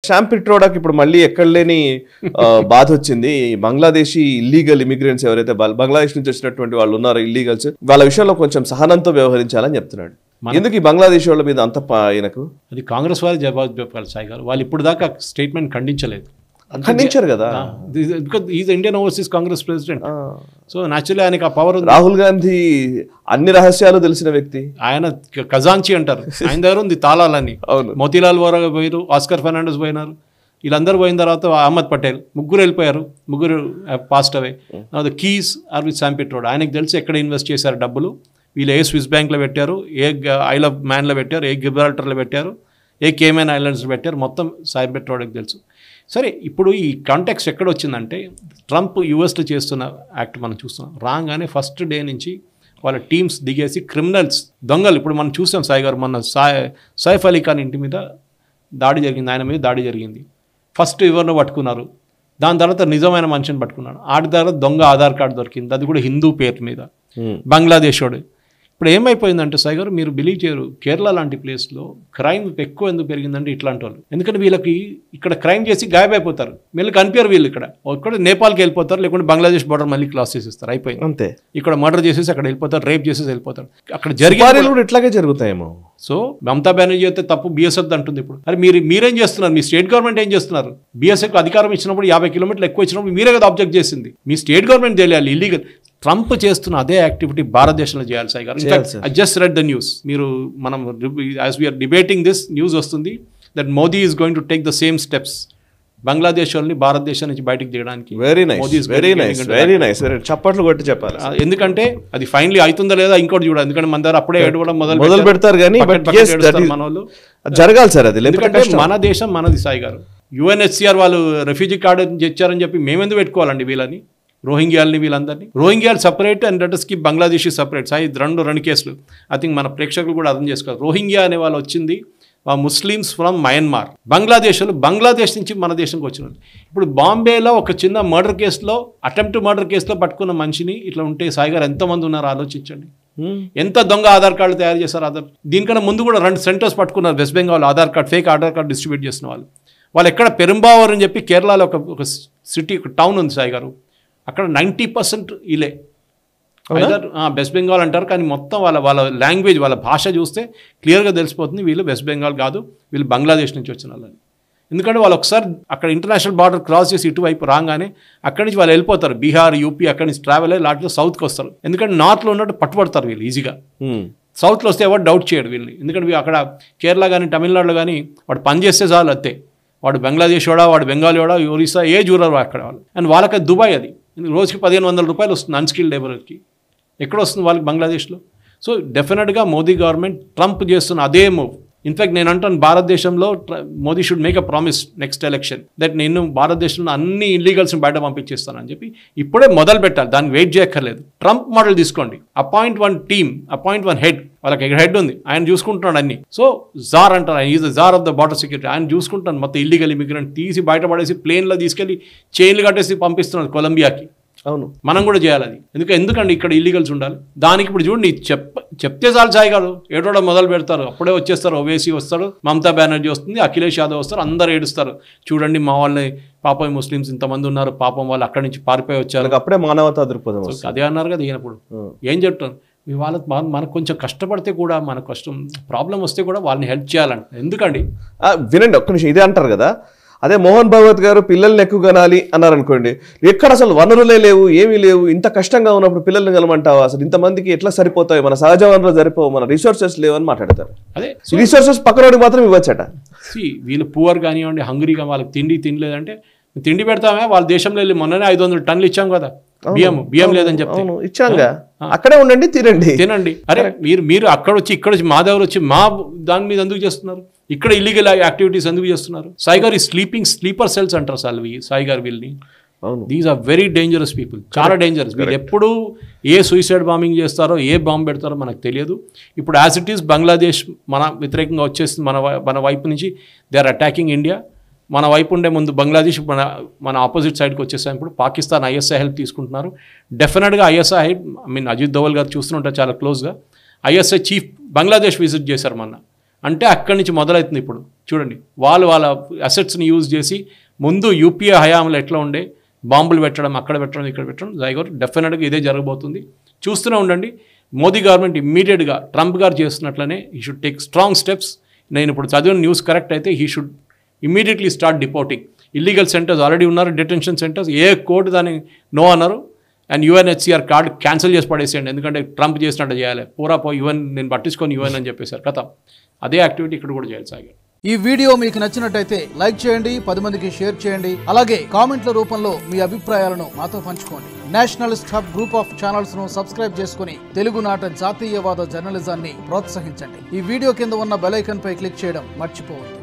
శ్యామ్ పిట్రోడాకి ఇప్పుడు మళ్ళీ ఎక్కడ లేని బాధ వచ్చింది. బంగ్లాదేశీ ఇల్లీగల్ ఇమిగ్రెంట్స్ ఎవరైతే బంగ్లాదేశ్ నుంచి వచ్చినటువంటి వాళ్ళు ఉన్నారో ఇల్లీగల్స్, వాళ్ళ విషయంలో కొంచెం సహనంతో వ్యవహరించాలని చెప్తున్నాడు. ఎందుకు ఈ బంగ్లాదేశ్ వాళ్ళ మీద అంత ఆయనకు? అది కాంగ్రెస్ వారి జవాబు చెప్పాలి సాయి గారు. వాళ్ళు ఇప్పుడు దాకా స్టేట్మెంట్ ఖండించలేదు, ఖండించారు కదా. Because is Indian overseas Congress president. So naturally ఆయనకు ఆ పవర్ ఉంది. రాహుల్ గాంధీ అన్ని రహస్యాలు తెలిసిన వ్యక్తి, ఆయన ఖజాంచి అంటారు, ఆయన దగ్గర ఉంది తాళాలని. మోతీలాల్ వోరా పోయారు, ఆస్కర్ ఫెర్నాండెస్ పోయినారు, వీళ్ళందరూ పోయిన తర్వాత అహ్మద్ పటేల్, ముగ్గురు వెళ్ళిపోయారు, ముగ్గురు passed away. The keys are with Sam Pitroda. ఆయనకు తెలిసి ఎక్కడ ఇన్వెస్ట్ చేశారు డబ్బులు. వీళ్ళు ఏ స్విస్ బ్యాంక్లో పెట్టారు, ఏ ఐల్ ఆఫ్ మ్యాన్లో పెట్టారు, ఏ గిబ్రాల్టర్లో పెట్టారు, ఏ కేమెన్ ఐలాండ్స్లో పెట్టారు, మొత్తం శ్యామ్ పిట్రోడాకి తెలుసు. సరే, ఇప్పుడు ఈ కాంటెక్స్ట్ ఎక్కడ వచ్చిందంటే ట్రంప్ యూఎస్లో చేస్తున్న యాక్ట్ మనం చూస్తున్నాం. రాగానే ఫస్ట్ డే నుంచి వాళ్ళ టీమ్స్ దిగేసి క్రిమినల్స్, దొంగలు, ఇప్పుడు మనం చూసాం సాయి గారు, మొన్న సైఫ్ అలీ ఖాన్ ఇంటి మీద దాడి జరిగింది, ఆయన మీద దాడి జరిగింది. ఫస్ట్ ఎవరినో పట్టుకున్నారు, దాని తర్వాత నిజమైన మనిషిని పట్టుకున్నాడు, ఆడి తర్వాత దొంగ ఆధార్ కార్డు దొరికింది, అది కూడా హిందూ పేరు మీద, బంగ్లాదేశ్ వాడు. ఇప్పుడు ఏమైపోయిందంటే సాయి గారు, మీరు బిలీవ్ చేయరు, కేరళ లాంటి ప్లేస్లో క్రైమ్ ఎక్కువ ఎందుకు పెరిగిందంటే ఇట్లాంటి వాళ్ళు. ఎందుకంటే వీళ్ళకి ఇక్కడ క్రైమ్ చేసి గాయమైపోతారు, వీళ్ళు కనిపించారు, వీళ్ళు ఇక్కడ నేపాల్కి వెళ్ళిపోతారు, లేకుంటే బంగ్లాదేశ్ బార్డర్ మళ్ళీ క్లాస్ చేసేస్తారు, అయిపోయింది అంతే. ఇక్కడ మర్డర్ చేసేసి అక్కడ వెళ్ళిపోతారు, రేప్ చేసేసి వెళ్ళిపోతారు. అక్కడ జరిగే ఇట్లాగే జరుగుతాయేమో. సో మమతా బెనర్జీ అయితే తప్పు బిఎస్ఎఫ్ అంటుంది. ఇప్పుడు అరే మీరేం చేస్తున్నారు, మీ స్టేట్ గవర్నమెంట్ ఏం చేస్తున్నారు? బిఎస్ఎఫ్ అధికారం ఇచ్చినప్పుడు 50 కిలోమీటర్లు ఎక్కువ ఇచ్చినప్పుడు మీరే కదా ఆబ్జెక్ట్ చేసింది. మీ స్టేట్ గవర్నమెంట్ తెలియాలి. ఇల్లీగల్ ట్రంప్ చేస్తున్న అదే యాక్టివిటీ భారతదేశంలో చేయాలి సాయి గారు. I just read the news. మనం as we are debating this news వస్తుంది that Modi is going to take the same steps Bangladesh వాళ్ళని భారతదేశం నుంచి బయటకు తీయడానికి. వెరీ నైస్ చప్పట్లు కొట్టి చెప్పాలి. ఎందుకంటే అది ఫైనలీ అవుతుందా లేదా ఇంకోటి చూడాలి. ఎందుకంటే మన దగ్గర అప్పుడే ఏడవడం మొదలు పెడతారు కానీ మన వాళ్ళు జరగాలి సార్ అది. ఎందుకంటే మన దేశం మనది సాయి గారు. యుఎన్హెచ్సిఆర్ వాళ్ళు రెఫ్యూజీ కార్డు ఇచ్చారని చెప్పి మేమెందుకు పెట్టుకోవాలండి వీళ్ళని, రోహింగ్యాలని, వీళ్ళందరినీ? రోహింగ్యాలు సపరేట్ అండ్ లెటర్స్కి బంగ్లాదేశీ సపరేట్. సాయి రెండు కేసులు ఐ థింక్ మన ప్రేక్షకులు కూడా అర్థం చేసుకోవాలి. రోహింగ్యా అనే వాళ్ళు వచ్చింది ముస్లిమ్స్ ఫ్రమ్ మయన్మార్, బంగ్లాదేశ్ నుంచి మన దేశంకి వచ్చిన. ఇప్పుడు బాంబేలో ఒక చిన్న మర్డర్ కేసులో, అటెంప్ట్ మర్డర్ కేసులో పట్టుకున్న మనిషిని ఇట్లా ఉంటే సాయి గారు ఎంతమంది ఉన్నారు ఆలోచించండి. ఎంత దొంగ ఆధార్ కార్డు తయారు చేశారు. దీనికన్నా ముందు కూడా 2 సెంటర్స్ పట్టుకున్నారు west Bengal, Aadhaar card, fake Aadhaar card distribute చేసిన వాళ్ళు ఎక్కడ పెరుంబావర్ అని చెప్పి కేరళలో ఒక సిటీ, ఒక టౌన్ ఉంది సాయి గారు, అక్కడ 90% ఇలే. వెస్ట్ బెంగాల్ అంటారు కానీ మొత్తం వాళ్ళ లాంగ్వేజ్, వాళ్ళ భాష చూస్తే క్లియర్గా తెలిసిపోతుంది వీళ్ళు వెస్ట్ బెంగాల్ కాదు, వీళ్ళు బంగ్లాదేశ్ నుంచి వచ్చిన వాళ్ళని. ఎందుకంటే వాళ్ళు ఒకసారి అక్కడ ఇంటర్నేషనల్ బార్డర్ క్రాస్ చేసి ఇటువైపు రాగానే అక్కడి నుంచి వాళ్ళు వెళ్ళిపోతారు, బీహార్, యూపీ, అక్కడి నుంచి ట్రావెల్ అయ్యి లాట్లో సౌత్కి వస్తారు. ఎందుకంటే నార్త్లో ఉన్నట్టు పట్టుబడతారు వీళ్ళు ఈజీగా. సౌత్లో వస్తే ఎవరు డౌట్ చేయడు వీళ్ళని. ఎందుకంటే అక్కడ కేరళ కానీ తమిళనాడులో కానీ వాడు పని చేస్తే చాలు అంతే, వాడు బంగ్లాదేశ్ వాడా, వాడు బెంగాలీ వాడా, ఒరిస్సా, ఏ జూరర్ అక్కడ వాళ్ళు. అండ్ వాళ్ళకి దుబాయ్, అది రోజుకి 1500 రూపాయలు వస్తుంది అన్స్కిల్డ్ లేబర్కి. ఎక్కడ వస్తుంది వాళ్ళకి బంగ్లాదేశ్లో? సో డెఫినెట్గా మోదీ గవర్నమెంట్ ట్రంప్ చేస్తున్న అదే మూవ్. ఇన్ఫ్యాక్ట్ నేను అంటాను, భారతదేశంలో Modi should make a promise next election that నేను భారతదేశంలో అన్ని ఇల్లీగల్స్ని బయట పంపించేస్తానని చెప్పి ఇప్పుడే మొదలు పెట్టాలి. దాన్ని వెయిట్ చేయక్కర్లేదు. ట్రంప్ మోడల్ తీసుకోండి, అపాయింట్ 1 టీమ్, అపాయింట్ 1 హెడ్. వాళ్ళకి హెడ్ ఉంది, ఆయన చూసుకుంటున్నాడు అన్ని. సో జార్ అంటారు, ఆయన is the czar of the border security. ఆయన చూసుకుంటాను మొత్తం ఇల్లీగల్ ఇమిగ్రెంట్ తీసి బయటపడేసి ప్లేన్లో తీసుకెళ్లి చైన్లు కట్టేసి పంపిస్తున్నాడు కొలంబియాకి. అవును, మనం కూడా చేయాలి అది. ఎందుకండి ఇక్కడ ఇల్లీగల్స్ ఉండాలి. దానికి ఇప్పుడు చూడండి, చెప్తే చాలు సాయి గారు ఏడవడం మొదలు పెడతారు. అప్పుడే వచ్చేస్తారు, ఓవైసీ వస్తాడు, మమతా బెనర్జీ వస్తుంది, అఖిలేష్ యాదవ్ వస్తారు, అందరూ ఏడుస్తారు. చూడండి మా వాళ్ళని, పాపం ముస్లిమ్స్ ఇంతమంది ఉన్నారు, పాపం వాళ్ళు అక్కడి నుంచి పారిపోయి వచ్చారు. అప్పుడే మానవతా దృక్పథం అదే అన్నారు కదా ఈయనప్పుడు. ఏం చెప్తాను, మీ వాళ్ళకి మనకు కొంచెం కష్టపడితే కూడా, మన కష్టం ప్రాబ్లం వస్తే కూడా వాళ్ళని హెల్ప్ చేయాలంట. ఎందుకండి వినండి ఒక్క నిమిషం, ఇదే అంటారు కదా, అదే మోహన్ భాగవత్ గారు పిల్లల్ని ఎక్కువ కనాలి అన్నారు అనుకోండి, ఎక్కడ అసలు వనరులే లేవు, ఏమీ లేవు, ఇంత కష్టంగా ఉన్నప్పుడు పిల్లల్ని కలమంటావా, అసలు ఇంతమందికి ఎట్లా సరిపోతాయి, మన సహజ వనరులు సరిపోవు, మన రిసోర్సెస్ లేవు అని మాట్లాడతారు. అదే రిసోర్సెస్ పక్కనోడికి మాత్రం ఇవ్వచ్చట. వీళ్ళు పూర్ కానివ్వండి, హంగ్రీగా, వాళ్ళకి తినలేదంటే తిండి పెడతామే. వాళ్ళ దేశంలో వెళ్ళి మొన్ననే 500 టన్నులు ఇచ్చాం కదా బియ్యం లేదని చెప్తే, ఇచ్చాంగా, అక్కడే ఉండండి, తినండి. అరే మీరు అక్కడ వచ్చి ఇక్కడ వచ్చి మా దగ్గర వచ్చి మా దాని మీద ఎందుకు చేస్తున్నారు? ఇక్కడ ఇల్లీగల్ యాక్టివిటీస్ ఎందుకు చేస్తున్నారు? సాయి గారు స్లీపర్ సెల్స్ అంటారు సాయి గారు వీళ్ళని. These are very dangerous people, చాలా డేంజరస్. వీళ్ళు ఎప్పుడు ఏ సూసైడ్ బాంబింగ్ చేస్తారో, ఏ బాంబు పెడతారో మనకు తెలియదు. ఇప్పుడు యాజ్ ఇట్ ఈస్ బంగ్లాదేశ్ మన వ్యతిరేకంగా వచ్చేస్తుంది, మన వైపు నుంచి దే ఆర్ అటాకింగ్ ఇండియా. మన వైపు ఉండే ముందు బంగ్లాదేశ్ మన ఆపోజిట్ సైడ్కి వచ్చేసాం. ఇప్పుడు పాకిస్తాన్ ఐఎస్ఐ హెల్ప్ తీసుకుంటున్నారు. డెఫినెట్గా ఐఎస్ఐ అజిత్ దోవల్ గారు చూస్తుంటారు చాలా క్లోజ్గా. ఐఎస్ఐ చీఫ్ బంగ్లాదేశ్ విజిట్ చేశారు మొన్న. అంటే అక్కడి నుంచి మొదలవుతుంది ఇప్పుడు చూడండి. వాళ్ళ అసెట్స్ని యూజ్ చేసి ముందు యూపీఏ హయాంలో ఎట్లా ఉండే బాంబులు పెట్టడం, అక్కడ పెట్టడం, ఇక్కడ పెట్టడం, జైగర్ డెఫినెట్గా ఇదే జరగబోతుంది. చూస్తూనే ఉండండి. మోదీ గవర్నమెంట్ ఇమ్మీడియట్గా ట్రంప్ గారు చేస్తున్నట్లనే he should take strong steps. నేను ఇప్పుడు చదివిన న్యూస్ కరెక్ట్ అయితే he should immediately start deporting. Illegal centres already ఉన్నారు, డిటెన్షన్ సెంటర్స్, ఏ కోర్టు దాన్ని నో అన్నారు. అండ్ యుఎన్హెచ్సిఆర్ కార్డు క్యాన్సిల్ చేసి పడేసేయండి, ఎందుకంటే ట్రంప్ చేసినట్టు చేయాలి. పూరా యుఎన్ నేను పట్టించుకొని యుఎన్ అని చెప్పేశారు కథ. అదే యాక్టివిటీ ఇక్కడ కూడా చేయాలి సార్. ఈ వీడియో మీకు నచ్చినట్టయితే లైక్ చేయండి, 10 మందికి షేర్ చేయండి. అలాగే కామెంట్ల రూపంలో మీ అభిప్రాయాలను మాతో పంచుకోండి. Nationalist hub group of channels ను సబ్స్క్రైబ్ చేసుకుని తెలుగునాట జాతీయవాద జర్నలిజాన్ని ప్రోత్సహించండి. ఈ వీడియో కింద ఉన్న బెల్ ఐకాన్ పై క్లిక్ చేయడం మర్చిపోవద్దు.